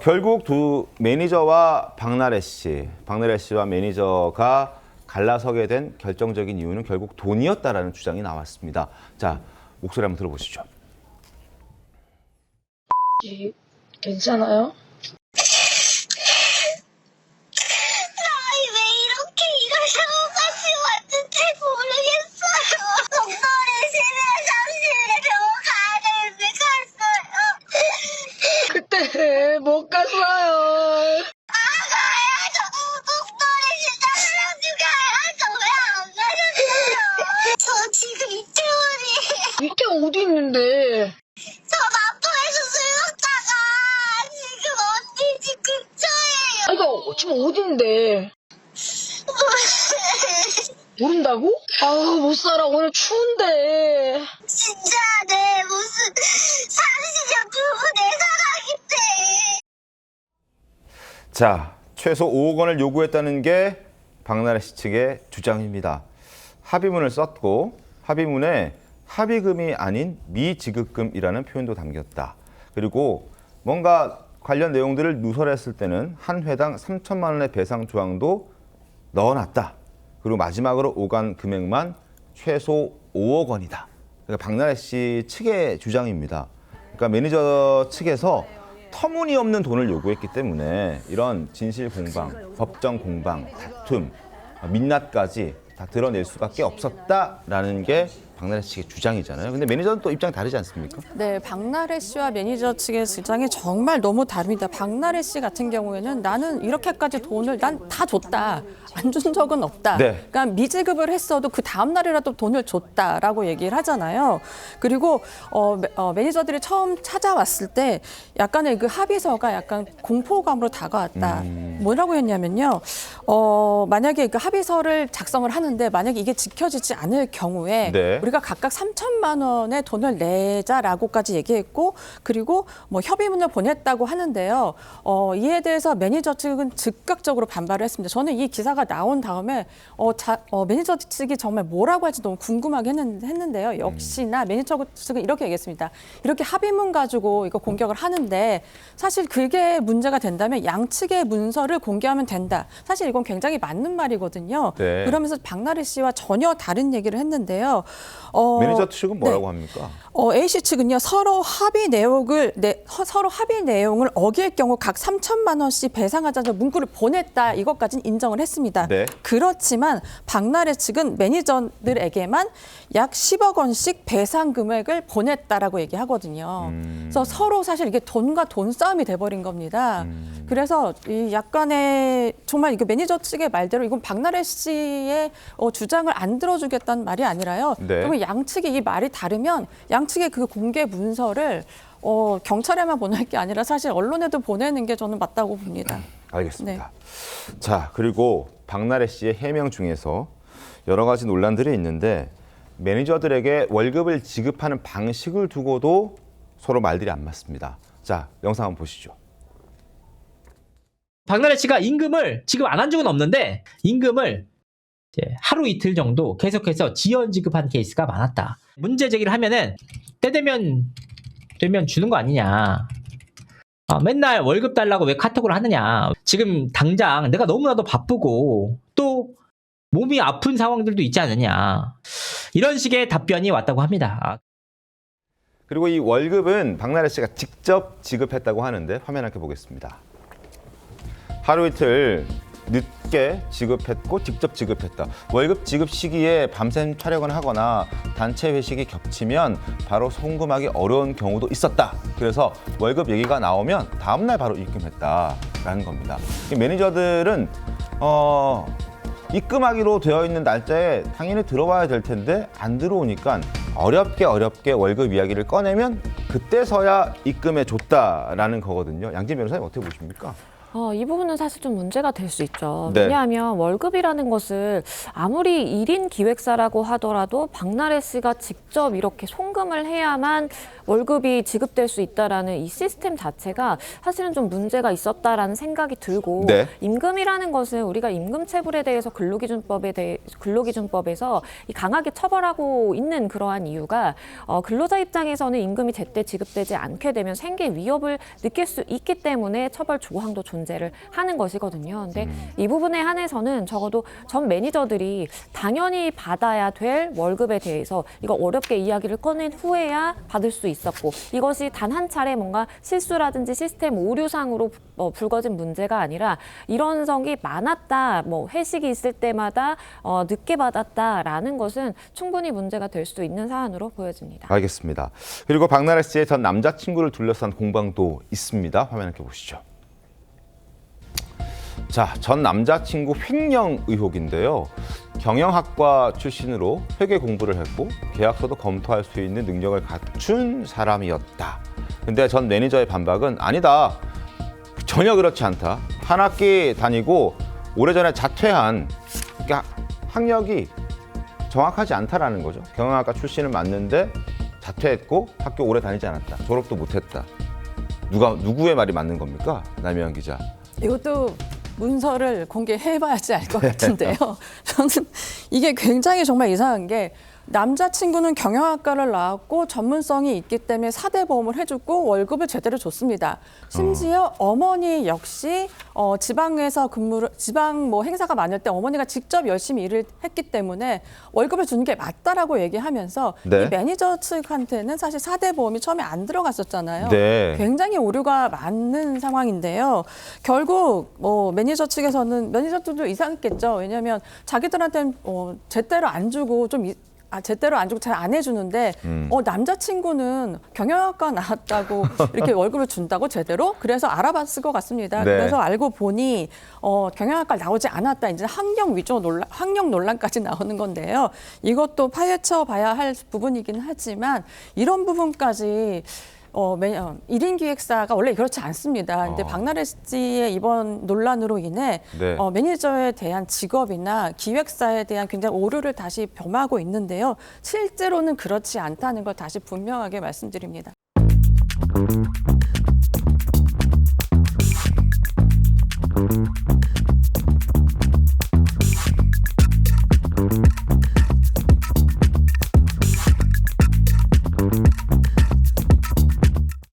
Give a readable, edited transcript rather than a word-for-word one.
결국 두 매니저와 박나래 씨와 매니저가 갈라서게 된 결정적인 이유는 결국 돈이었다라는 주장이 나왔습니다. 자, 목소리 한번 들어보시죠. 괜찮아요? 왜 이렇게 일을 하고까지 왔는지 모르겠어요. doktor이 심야 잠실에 병원 가야 되는데 갔어요. 그때 못 갔어요. 가야죠. doktor이 진짜 살려주게 해야죠. 왜 안 가셨어요? 저 지금 이태원이 이때 어디 있는데? 저 마포에서 술 먹다가 지금 언니 집 근처예요. 아, 이거 지금 어딘데? 모른다고? 아우, 못 살아. 오늘 추운데. 진짜 내 무슨 상시적 부부 내사가기 때. 자, 최소 5억 원을 요구했다는 게 박나래 씨 측의 주장입니다. 합의문을 썼고 합의문에 합의금이 아닌 미지급금이라는 표현도 담겼다. 그리고 뭔가 관련 내용들을 누설했을 때는 한 회당 3천만 원의 배상 조항도 넣어놨다. 그리고 마지막으로 오간 금액만 최소 5억 원이다. 그러니까 박나래 씨 측의 주장입니다. 그러니까 매니저 측에서 터무니없는 돈을 요구했기 때문에 이런 진실 공방, 법정 공방, 다툼, 민낯까지 다 드러낼 수밖에 없었다라는 게 박나래 측의 주장이잖아요. 근데 매니저는 또 입장이 다르지 않습니까? 네, 박나래 씨와 매니저 측의 주장이 정말 너무 다릅니다. 박나래 씨 같은 경우에는 나는 이렇게까지 돈을 난 다 줬다. 안 준 적은 없다. 네. 그러니까 미지급을 했어도 그 다음 날이라도 돈을 줬다라고 얘기를 하잖아요. 그리고 매니저들이 처음 찾아왔을 때 약간의 그 합의서가 약간 공포감으로 다가왔다. 뭐라고 했냐면요. 만약에 그 합의서를 작성을 하는데 만약에 이게 지켜지지 않을 경우에 네. 우리가 각각 3천만 원의 돈을 내자라고까지 얘기했고 그리고 뭐 협의문을 보냈다고 하는데요. 이에 대해서 매니저 측은 즉각적으로 반발을 했습니다. 저는 이 기사가 나온 다음에 매니저 측이 정말 뭐라고 할지 너무 궁금하게 했는데요. 역시나 매니저 측은 이렇게 얘기했습니다. 이렇게 합의문 가지고 이거 공격을 하는데 사실 그게 문제가 된다면 양측의 문서를 공개하면 된다. 사실 이건 굉장히 맞는 말이거든요. 네. 그러면서 박나래 씨와 전혀 다른 얘기를 했는데요. 매니저 측은 뭐라고 합니까? A씨 측은요 서로 합의 내용을 어길 경우 각 3천만 원씩 배상하자는 문구를 보냈다 이것까지는 인정을 했습니다. 네. 그렇지만 박나래 측은 매니저들에게만 약 10억 원씩 배상 금액을 보냈다라고 얘기하거든요. 그래서 서로 사실 이게 돈과 돈 싸움이 돼버린 겁니다. 그래서 이 약간의 정말 이게 매니저 측의 말대로 이건 박나래 씨의 주장을 안 들어주겠다는 말이 아니라요. 네. 그러면 양측이 이 말이 다르면 양측의 그 공개 문서를 경찰에만 보낼 게 아니라 사실 언론에도 보내는 게 저는 맞다고 봅니다. 알겠습니다. 자, 그리고 박나래 씨의 해명 중에서 여러 가지 논란들이 있는데 매니저들에게 월급을 지급하는 방식을 두고도 서로 말들이 안 맞습니다. 자, 영상 한번 보시죠. 박나래 씨가 임금을 지급 안 한 적은 없는데 임금을 이제 하루 이틀 정도 계속해서 지연 지급한 케이스가 많았다. 문제 제기를 하면은 때 되면 주는 거 아니냐. 맨날 월급 달라고 왜 카톡을 하느냐. 지금 당장 내가 너무나도 바쁘고 또 몸이 아픈 상황들도 있지 않느냐. 이런 식의 답변이 왔다고 합니다. 그리고 이 월급은 박나래 씨가 직접 지급했다고 하는데 화면 함께 보겠습니다. 하루 이틀 늦게 지급했고 직접 지급했다. 월급 지급 시기에 밤샘 촬영을 하거나 단체 회식이 겹치면 바로 송금하기 어려운 경우도 있었다. 그래서 월급 얘기가 나오면 다음 날 바로 입금했다라는 겁니다. 매니저들은 입금하기로 되어 있는 날짜에 당연히 들어와야 될 텐데 안 들어오니까 어렵게 월급 이야기를 꺼내면 그때서야 입금해 줬다라는 거거든요. 양진 변호사님 어떻게 보십니까? 이 부분은 사실 좀 문제가 될 수 있죠. 네. 왜냐하면 월급이라는 것을 아무리 1인 기획사라고 하더라도 박나래 씨가 직접 이렇게 송금을 해야만 월급이 지급될 수 있다라는 이 시스템 자체가 사실은 좀 문제가 있었다라는 생각이 들고 네. 임금이라는 것은 우리가 임금체불에 대해서 근로기준법에서 강하게 처벌하고 있는 그러한 이유가 근로자 입장에서는 임금이 제때 지급되지 않게 되면 생계 위협을 느낄 수 있기 때문에 처벌 조항도 존재를 하는 것이거든요. 근데 이 부분에 한해서는 적어도 전 매니저들이 당연히 받아야 될 월급에 대해서 이거 어렵게 이야기를 꺼낸 후에야 받을 수 있었고, 이것이 단 한 차례 뭔가 실수라든지 시스템 오류상으로 불거진 문제가 아니라 이런 성이 많았다, 뭐 회식이 있을 때마다 늦게 받았다라는 것은 충분히 문제가 될 수 있는 사안으로 보여집니다. 알겠습니다. 그리고 박나래 씨의 전 남자친구를 둘러싼 공방도 있습니다. 화면 함께 보시죠. 자, 전 남자친구 횡령 의혹인데요. 경영학과 출신으로 회계 공부를 했고 계약서도 검토할 수 있는 능력을 갖춘 사람이었다. 근데 전 매니저의 반박은 아니다. 전혀 그렇지 않다. 한 학기 다니고 오래전에 자퇴한, 그러니까 학력이 정확하지 않다라는 거죠. 경영학과 출신은 맞는데 자퇴했고 학교 오래 다니지 않았다. 졸업도 못했다. 누구의 말이 맞는 겁니까? 남희연 기자. 이것도 문서를 공개해봐야지 알 것 같은데요. 저는 이게 굉장히 정말 이상한 게, 남자친구는 경영학과를 나왔고 전문성이 있기 때문에 4대 보험을 해주고 월급을 제대로 줬습니다. 심지어 어머니 역시 지방에서 지방 뭐 행사가 많을 때 어머니가 직접 열심히 일을 했기 때문에 월급을 주는 게 맞다라고 얘기하면서 네. 이 매니저 측한테는 사실 4대 보험이 처음에 안 들어갔었잖아요. 네. 굉장히 오류가 많은 상황인데요. 결국 매니저 측에서는, 매니저들도 이상했겠죠. 왜냐하면 자기들한테는 제대로 안 주고 제대로 안 주고 잘 안 해주는데 남자친구는 경영학과 나왔다고 이렇게 월급을 준다고 제대로? 그래서 알아봤을 것 같습니다. 네. 그래서 알고 보니 경영학과 나오지 않았다. 이제 학력 논란까지 나오는 건데요. 이것도 파헤쳐 봐야 할 부분이긴 하지만 이런 부분까지 1인 기획사가 원래 그렇지 않습니다. 근데 박나래 씨의 이번 논란으로 인해 네. 매니저에 대한 직업이나 기획사에 대한 굉장히 오류를 다시 범하고 있는데요. 실제로는 그렇지 않다는 걸 다시 분명하게 말씀드립니다.